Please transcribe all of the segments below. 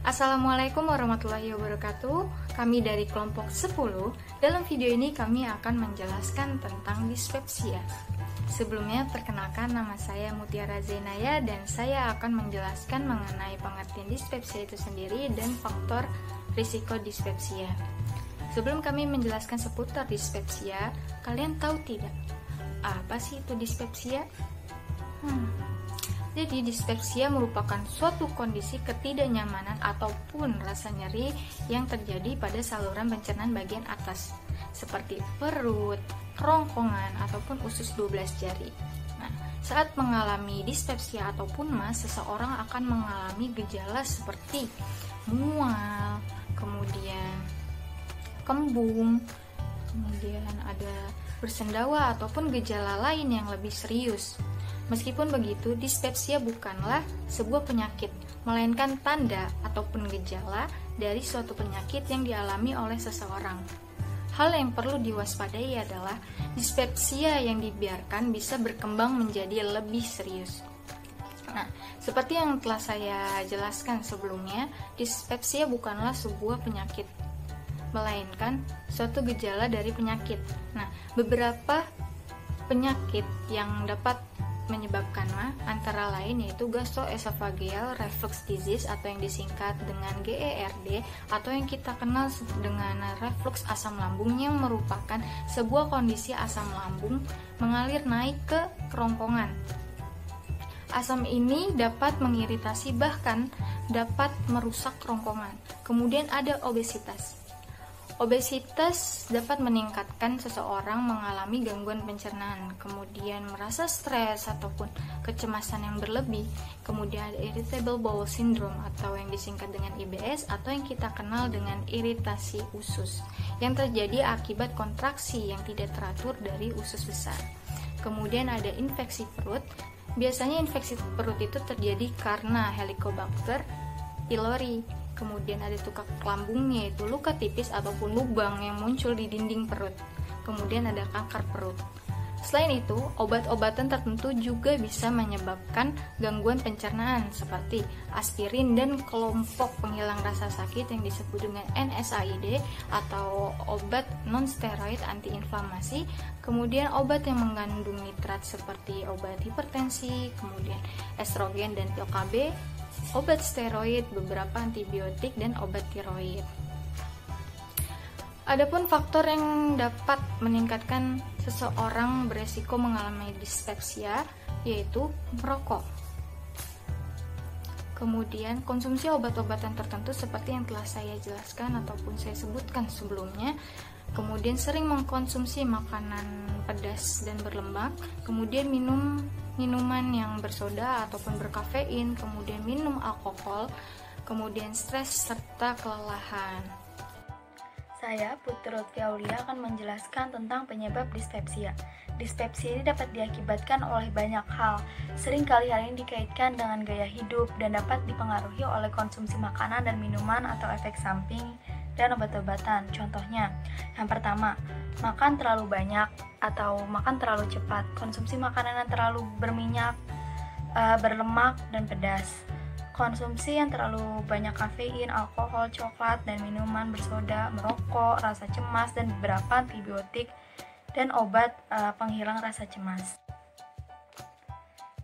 Assalamualaikum warahmatullahi wabarakatuh. Kami dari kelompok 10. Dalam video ini kami akan menjelaskan tentang dispepsia. Sebelumnya perkenalkan, nama saya Mutiara Zainaya dan saya akan menjelaskan mengenai pengertian dispepsia itu sendiri dan faktor risiko dispepsia. Sebelum kami menjelaskan seputar dispepsia, kalian tahu tidak apa sih itu dispepsia? Jadi dispepsia merupakan suatu kondisi ketidaknyamanan ataupun rasa nyeri yang terjadi pada saluran pencernaan bagian atas seperti perut, kerongkongan, ataupun usus 12 jari. Nah, saat mengalami dispepsia ataupun MAS, seseorang akan mengalami gejala seperti mual, kemudian kembung, kemudian ada bersendawa ataupun gejala lain yang lebih serius. Meskipun begitu, dispepsia bukanlah sebuah penyakit, melainkan tanda ataupun gejala dari suatu penyakit yang dialami oleh seseorang. Hal yang perlu diwaspadai adalah dispepsia yang dibiarkan bisa berkembang menjadi lebih serius. Nah, seperti yang telah saya jelaskan sebelumnya, dispepsia bukanlah sebuah penyakit, melainkan suatu gejala dari penyakit. Nah, beberapa penyakit yang dapat menyebabkan MAS antara lain yaitu gastroesophageal reflux disease atau yang disingkat dengan GERD atau yang kita kenal dengan reflux asam lambung, yang merupakan sebuah kondisi asam lambung mengalir naik ke kerongkongan. Asam ini dapat mengiritasi bahkan dapat merusak kerongkongan. Kemudian ada obesitas. Obesitas dapat meningkatkan seseorang mengalami gangguan pencernaan, kemudian merasa stres ataupun kecemasan yang berlebih. Kemudian ada irritable bowel syndrome atau yang disingkat dengan IBS atau yang kita kenal dengan iritasi usus yang terjadi akibat kontraksi yang tidak teratur dari usus besar. Kemudian ada infeksi perut. Biasanya infeksi perut itu terjadi karena Helicobacter pylori. Kemudian ada tukak lambung, yaitu luka tipis ataupun lubang yang muncul di dinding perut. Kemudian ada kanker perut. Selain itu, obat-obatan tertentu juga bisa menyebabkan gangguan pencernaan seperti aspirin dan kelompok penghilang rasa sakit yang disebut dengan NSAID atau obat non-steroid antiinflamasi. Kemudian obat yang mengandung nitrat seperti obat hipertensi, kemudian estrogen dan pil KB, obat steroid, beberapa antibiotik, dan obat tiroid. Adapun faktor yang dapat meningkatkan seseorang beresiko mengalami dispepsia yaitu merokok. Kemudian konsumsi obat-obatan tertentu seperti yang telah saya jelaskan ataupun saya sebutkan sebelumnya. Kemudian sering mengkonsumsi makanan pedas dan berlemak, kemudian minuman yang bersoda ataupun berkafein, kemudian minum alkohol, kemudian stres serta kelelahan. Saya, Putri Lutfi Aulia, akan menjelaskan tentang penyebab dispepsia. Dispepsia ini dapat diakibatkan oleh banyak hal. Seringkali hal ini dikaitkan dengan gaya hidup dan dapat dipengaruhi oleh konsumsi makanan dan minuman atau efek samping dan obat-obatan. Contohnya, yang pertama, makan terlalu banyak atau makan terlalu cepat, konsumsi makanan yang terlalu berminyak, berlemak, dan pedas, konsumsi yang terlalu banyak kafein, alkohol, coklat, dan minuman bersoda, merokok, rasa cemas, dan beberapa antibiotik dan obat penghilang rasa cemas.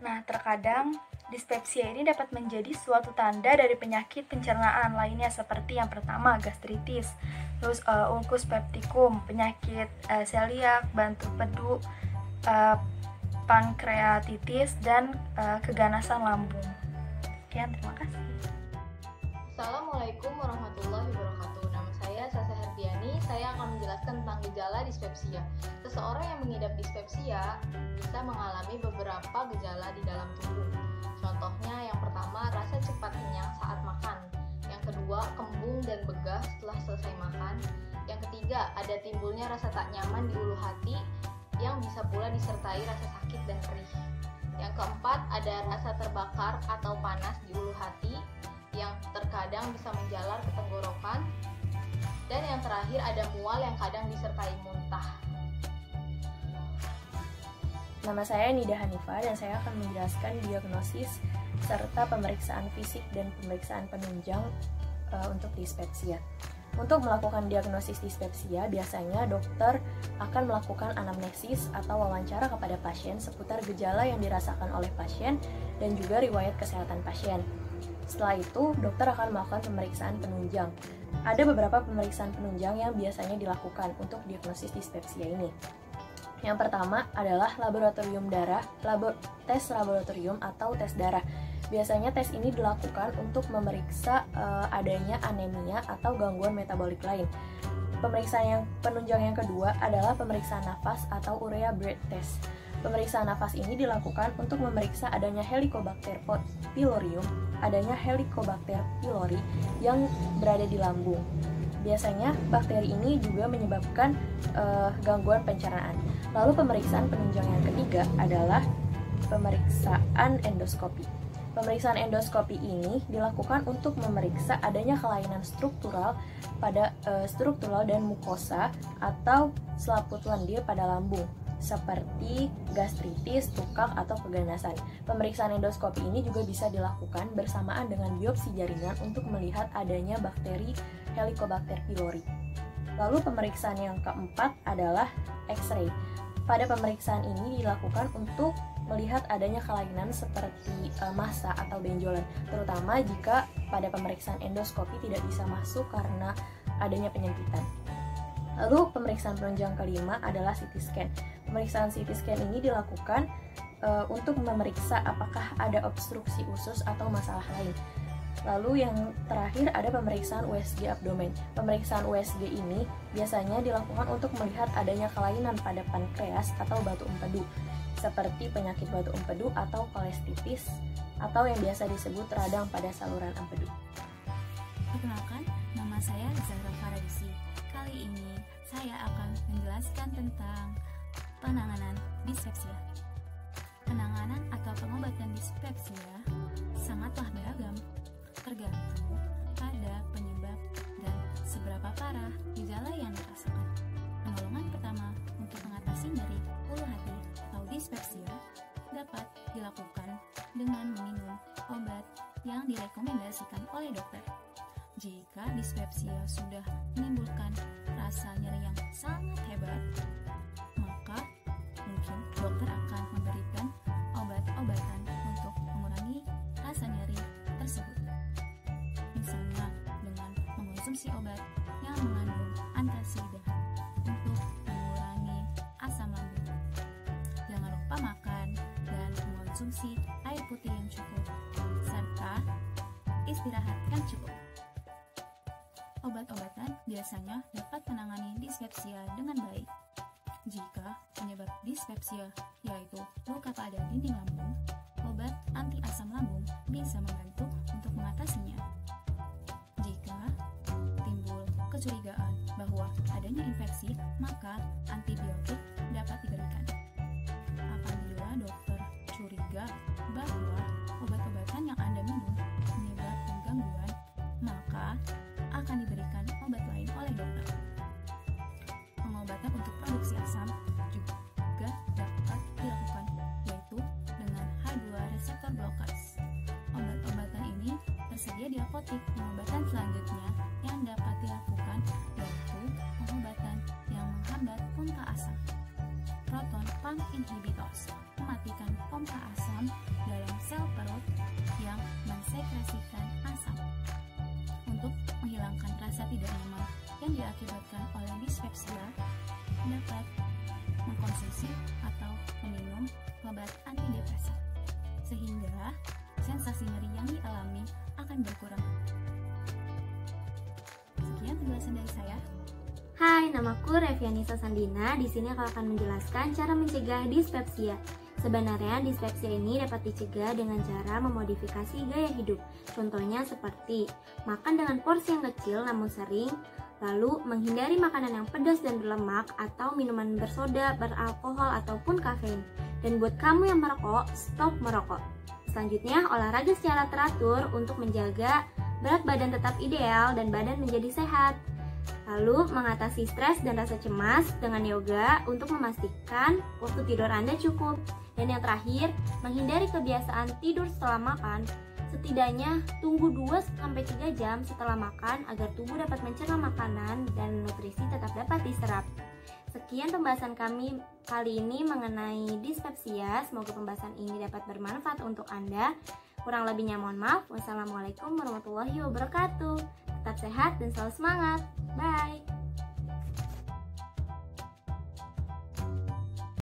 Nah, terkadang dispepsia ini dapat menjadi suatu tanda dari penyakit pencernaan lainnya seperti yang pertama gastritis, terus ulcus pepticum, penyakit celiak, bantu pedu, pankreatitis, dan keganasan lambung. Sekian, terima kasih. Assalamualaikum warahmatullahi wabarakatuh. Nama saya Sasa Herdiani. Saya akan menjelaskan tentang gejala dispepsia. Seseorang yang mengidap dispepsia bisa mengalami beberapa gejala di dalam tubuh. Contohnya, yang pertama, rasa cepat kenyang saat makan. Yang kedua, kembung dan begah setelah selesai makan. Yang ketiga, ada timbulnya rasa tak nyaman di ulu hati yang bisa pula disertai rasa sakit dan perih. Yang keempat, ada rasa terbakar atau panas di ulu hati yang terkadang bisa menjalar ke tenggorokan. Dan yang terakhir, ada mual yang kadang disertai muntah. Nama saya Nida Hanifah dan saya akan menjelaskan diagnosis serta pemeriksaan fisik dan pemeriksaan penunjang untuk dispepsia. Untuk melakukan diagnosis dispepsia, biasanya dokter akan melakukan anamnesis atau wawancara kepada pasien seputar gejala yang dirasakan oleh pasien dan juga riwayat kesehatan pasien. Setelah itu, dokter akan melakukan pemeriksaan penunjang. Ada beberapa pemeriksaan penunjang yang biasanya dilakukan untuk diagnosis dispepsia ini. Yang pertama adalah laboratorium darah, tes laboratorium atau tes darah. Biasanya tes ini dilakukan untuk memeriksa adanya anemia atau gangguan metabolik lain. Pemeriksaan yang penunjang yang kedua adalah pemeriksaan nafas atau urea breath test. Pemeriksaan nafas ini dilakukan untuk memeriksa adanya Helicobacter pylori yang berada di lambung. Biasanya bakteri ini juga menyebabkan gangguan pencernaan. Lalu pemeriksaan penunjang yang ketiga adalah pemeriksaan endoskopi. Pemeriksaan endoskopi ini dilakukan untuk memeriksa adanya kelainan struktural dan mukosa atau selaput lendir pada lambung, seperti gastritis, tukak, atau keganasan. Pemeriksaan endoskopi ini juga bisa dilakukan bersamaan dengan biopsi jaringan untuk melihat adanya bakteri Helicobacter pylori. Lalu pemeriksaan yang keempat adalah X-ray. Pada pemeriksaan ini dilakukan untuk melihat adanya kelainan seperti massa atau benjolan, terutama jika pada pemeriksaan endoskopi tidak bisa masuk karena adanya penyempitan. Lalu pemeriksaan penunjang kelima adalah CT scan. Pemeriksaan CT scan ini dilakukan untuk memeriksa apakah ada obstruksi usus atau masalah lain. Lalu yang terakhir ada pemeriksaan USG abdomen. Pemeriksaan USG ini biasanya dilakukan untuk melihat adanya kelainan pada pankreas atau batu empedu, seperti penyakit batu empedu atau kolestitis, atau yang biasa disebut radang pada saluran empedu. Perkenalkan, nama saya Zahra Faradisi. Kali ini saya akan menjelaskan tentang penanganan dispepsia. Penanganan atau pengobatan dispepsia sangatlah beragam, tergantung pada penyebab dan seberapa parah gejala yang dirasakan. Penolongan pertama untuk mengatasi nyeri ulu hati atau dispepsia dapat dilakukan dengan meminum obat yang direkomendasikan oleh dokter. Jika dispepsia sudah menimbulkan rasa nyeri yang sangat hebat, maka mungkin dokter akan memberikan obat-obatan untuk mengurangi rasa nyeri tersebut. Misalnya dengan mengonsumsi obat yang mengandung antasida untuk mengurangi asam lambung. Jangan lupa makan dan mengonsumsi air putih yang cukup, serta istirahat yang cukup. Obat-obatan biasanya dapat menangani dispepsia dengan baik. Jika penyebab dispepsia yaitu luka pada dinding lambung, obat anti asam lambung bisa membantu untuk mengatasinya. Jika timbul kecurigaan bahwa adanya infeksi, maka antibiotik dapat diberikan. Apabila dokter curiga bahwa obat-obatan yang Anda minum menyebabkan gangguan, maka akan diberikan obat lain oleh dokter. Pengobatan untuk produksi asam juga dapat dilakukan, yaitu dengan H2 reseptor blockers. Obat-obatan ini tersedia di apotek. Pengobatan selanjutnya yang dapat dilakukan yaitu pengobatan yang menghambat pompa asam. Proton pump inhibitors mematikan pompa asam dalam sel perut yang mensekresikan asam. Untuk menghilangkan rasa tidak nyaman yang diakibatkan oleh dispepsia, dapat mengkonsumsi atau meminum obat antidepresan, sehingga sensasi nyeri yang dialami akan berkurang. Sekian penjelasan dari saya. Hai, namaku Revianisa Sandina. Di sini aku akan menjelaskan cara mencegah dispepsia. Sebenarnya dispepsia ini dapat dicegah dengan cara memodifikasi gaya hidup. Contohnya seperti makan dengan porsi yang kecil namun sering, lalu menghindari makanan yang pedas dan berlemak atau minuman bersoda, beralkohol ataupun kafein. Dan buat kamu yang merokok, stop merokok. Selanjutnya, olahraga secara teratur untuk menjaga berat badan tetap ideal dan badan menjadi sehat. Lalu, mengatasi stres dan rasa cemas dengan yoga untuk memastikan waktu tidur Anda cukup. Dan yang terakhir, menghindari kebiasaan tidur setelah makan Setidaknya tunggu 2-3 jam setelah makan agar tubuh dapat mencerna makanan dan nutrisi tetap dapat diserap. Sekian pembahasan kami kali ini mengenai dispepsia. Semoga pembahasan ini dapat bermanfaat untuk Anda. Kurang lebihnya mohon maaf. Wassalamualaikum warahmatullahi wabarakatuh. Tetap sehat dan selalu semangat. Bye.